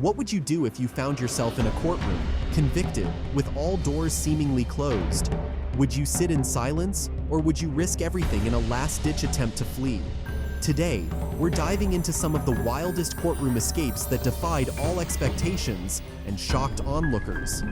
What would you do if you found yourself in a courtroom, convicted, with all doors seemingly closed? Would you sit in silence, or would you risk everything in a last-ditch attempt to flee? Today, we're diving into some of the wildest courtroom escapes that defied all expectations and shocked onlookers.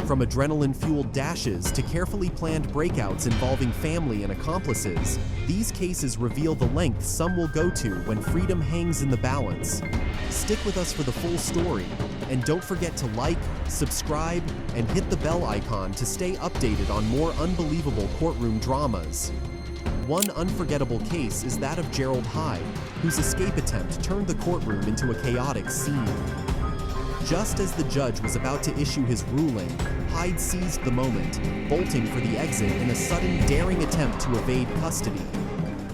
From adrenaline-fueled dashes to carefully planned breakouts involving family and accomplices, these cases reveal the lengths some will go to when freedom hangs in the balance. Stick with us for the full story, and don't forget to like, subscribe, and hit the bell icon to stay updated on more unbelievable courtroom dramas. One unforgettable case is that of Gerald Hyde, whose escape attempt turned the courtroom into a chaotic scene. Just as the judge was about to issue his ruling, Hyde seized the moment, bolting for the exit in a sudden, daring attempt to evade custody.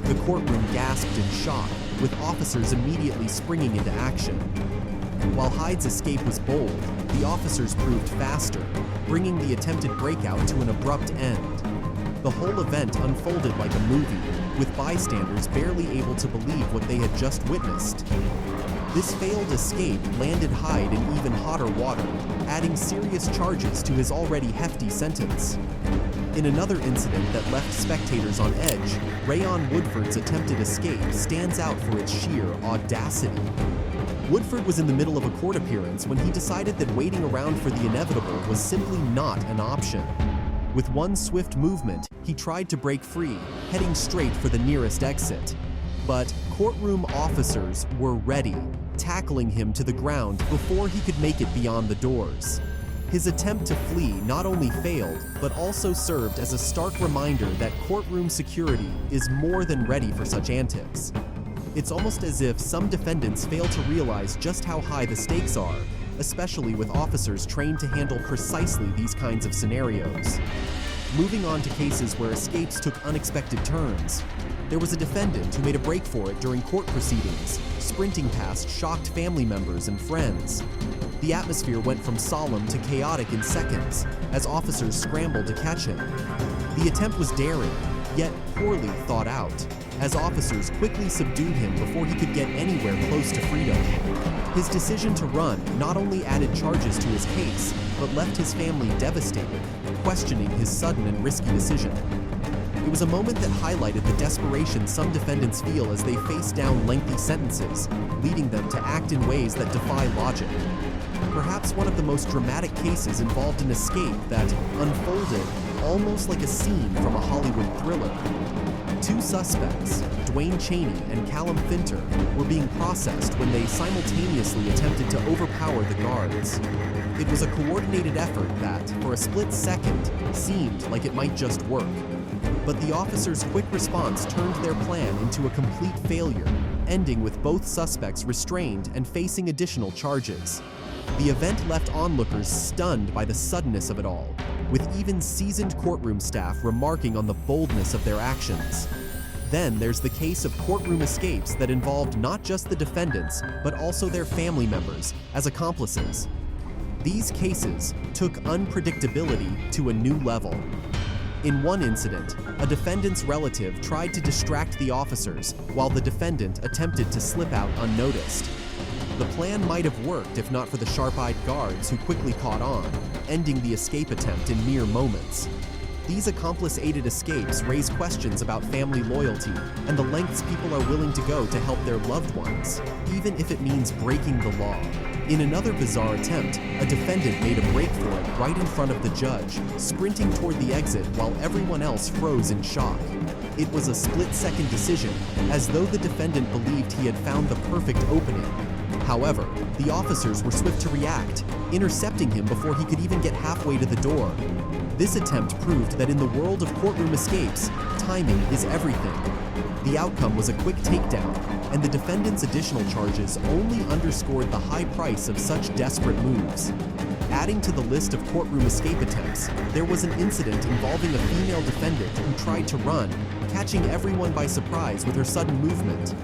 The courtroom gasped in shock, with officers immediately springing into action. While Hyde's escape was bold, the officers proved faster, bringing the attempted breakout to an abrupt end. The whole event unfolded like a movie, with bystanders barely able to believe what they had just witnessed. This failed escape landed Hyde in even hotter water, adding serious charges to his already hefty sentence. In another incident that left spectators on edge, Rayon Woodford's attempted escape stands out for its sheer audacity. Woodford was in the middle of a court appearance when he decided that waiting around for the inevitable was simply not an option. With one swift movement, he tried to break free, heading straight for the nearest exit. But courtroom officers were ready, tackling him to the ground before he could make it beyond the doors. His attempt to flee not only failed, but also served as a stark reminder that courtroom security is more than ready for such antics. It's almost as if some defendants fail to realize just how high the stakes are, especially with officers trained to handle precisely these kinds of scenarios. Moving on to cases where escapes took unexpected turns, there was a defendant who made a break for it during court proceedings, sprinting past shocked family members and friends. The atmosphere went from solemn to chaotic in seconds as officers scrambled to catch him. The attempt was daring, yet poorly thought out, as officers quickly subdued him before he could get anywhere close to freedom. His decision to run not only added charges to his case, but left his family devastated, questioning his sudden and risky decision. It was a moment that highlighted the desperation some defendants feel as they face down lengthy sentences, leading them to act in ways that defy logic. Perhaps one of the most dramatic cases involved an escape that unfolded almost like a scene from a Hollywood thriller. Two suspects, Dwayne Cheney and Callum Finter, were being processed when they simultaneously attempted to overpower the guards. It was a coordinated effort that, for a split second, seemed like it might just work. But the officers' quick response turned their plan into a complete failure, ending with both suspects restrained and facing additional charges. The event left onlookers stunned by the suddenness of it all, with even seasoned courtroom staff remarking on the boldness of their actions. Then there's the case of courtroom escapes that involved not just the defendants, but also their family members as accomplices. These cases took unpredictability to a new level. In one incident, a defendant's relative tried to distract the officers while the defendant attempted to slip out unnoticed. The plan might have worked if not for the sharp-eyed guards who quickly caught on, ending the escape attempt in mere moments. These accomplice-aided escapes raise questions about family loyalty and the lengths people are willing to go to help their loved ones, even if it means breaking the law. In another bizarre attempt, a defendant made a break for it right in front of the judge, sprinting toward the exit while everyone else froze in shock. It was a split-second decision, as though the defendant believed he had found the perfect opening. However, the officers were swift to react, intercepting him before he could even get halfway to the door. This attempt proved that in the world of courtroom escapes, timing is everything. The outcome was a quick takedown, and the defendant's additional charges only underscored the high price of such desperate moves. Adding to the list of courtroom escape attempts, there was an incident involving a female defendant who tried to run, catching everyone by surprise with her sudden movement.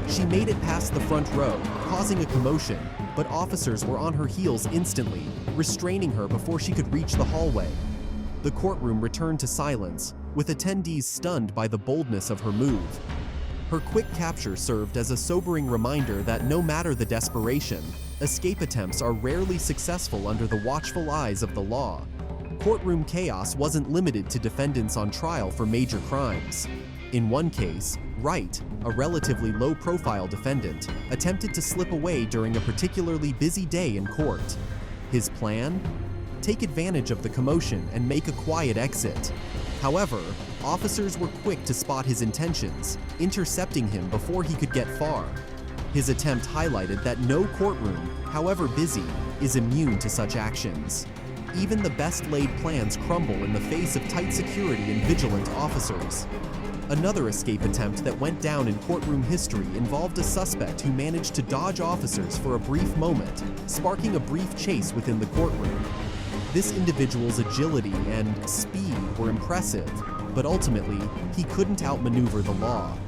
She made it past the front row, causing a commotion, but officers were on her heels instantly, restraining her before she could reach the hallway. The courtroom returned to silence, with attendees stunned by the boldness of her move. Her quick capture served as a sobering reminder that no matter the desperation, Escape attempts are rarely successful under the watchful eyes of the law. Courtroom chaos wasn't limited to defendants on trial for major crimes. In one case, Wright, a relatively low-profile defendant, attempted to slip away during a particularly busy day in court. His plan? Take advantage of the commotion and make a quiet exit. However, officers were quick to spot his intentions, intercepting him before he could get far. His attempt highlighted that no courtroom, however busy, is immune to such actions. Even the best-laid plans crumble in the face of tight security and vigilant officers. Another escape attempt that went down in courtroom history involved a suspect who managed to dodge officers for a brief moment, sparking a brief chase within the courtroom. This individual's agility and speed were impressive, but ultimately, he couldn't outmaneuver the law.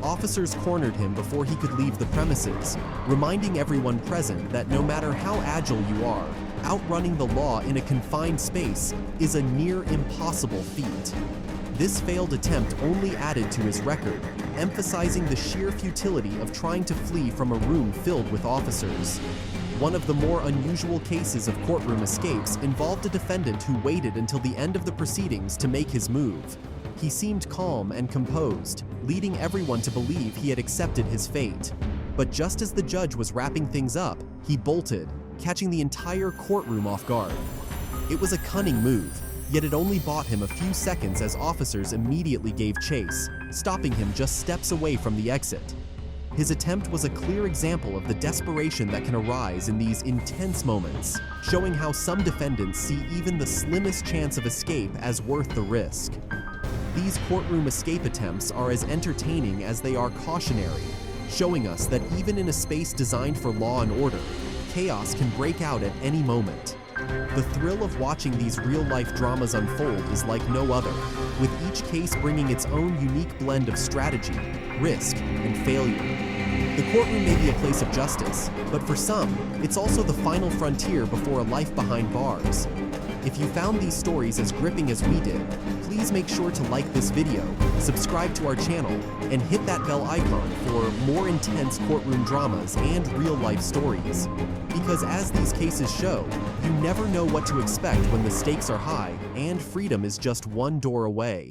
Officers cornered him before he could leave the premises, reminding everyone present that no matter how agile you are, outrunning the law in a confined space is a near impossible feat. This failed attempt only added to his record, emphasizing the sheer futility of trying to flee from a room filled with officers. One of the more unusual cases of courtroom escapes involved a defendant who waited until the end of the proceedings to make his move. He seemed calm and composed, leading everyone to believe he had accepted his fate. But just as the judge was wrapping things up, he bolted, catching the entire courtroom off guard. It was a cunning move, yet it only bought him a few seconds as officers immediately gave chase, stopping him just steps away from the exit. His attempt was a clear example of the desperation that can arise in these intense moments, showing how some defendants see even the slimmest chance of escape as worth the risk. These courtroom escape attempts are as entertaining as they are cautionary, showing us that even in a space designed for law and order, chaos can break out at any moment. The thrill of watching these real-life dramas unfold is like no other, with each case bringing its own unique blend of strategy, risk, and failure. The courtroom may be a place of justice, but for some, it's also the final frontier before a life behind bars. If you found these stories as gripping as we did, please make sure to like this video, subscribe to our channel, and hit that bell icon for more intense courtroom dramas and real-life stories. Because as these cases show, you never know what to expect when the stakes are high and freedom is just one door away.